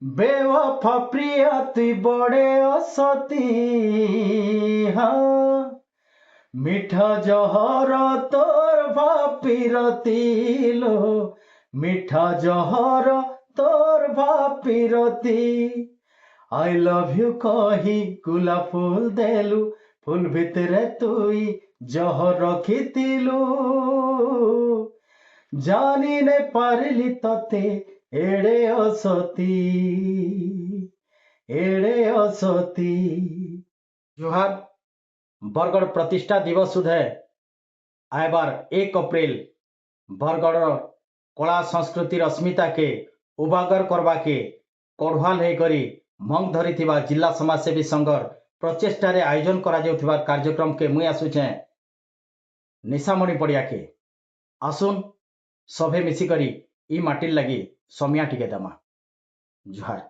बेवफा प्रिया तुई बड़े असती हाँ मिठा जहर तोर भापीरती लो मिठा जहर तोर भापीरती आई लव यू कही गुला फूल देलु फूल भितरे तुई जहर रखितिलु जानी ने पारिली तते एड़े असती जुहार बरगढ़ प्रतिष्ठा दिवस सुधे आयबार 1 अप्रैल बरगढ़ कला संस्कृति अस्मिता के उजागर करवा के कढ़वाल होकर मंग धरी जिला समाजसेवी संघर प्रचेष्टार आयोजन करा कार्यक्रम के मुई आसुचे निशामणि पड़िया के आसुन सभे मिसिकरी ई माटिर लगी समिया टिके दमा जुहार।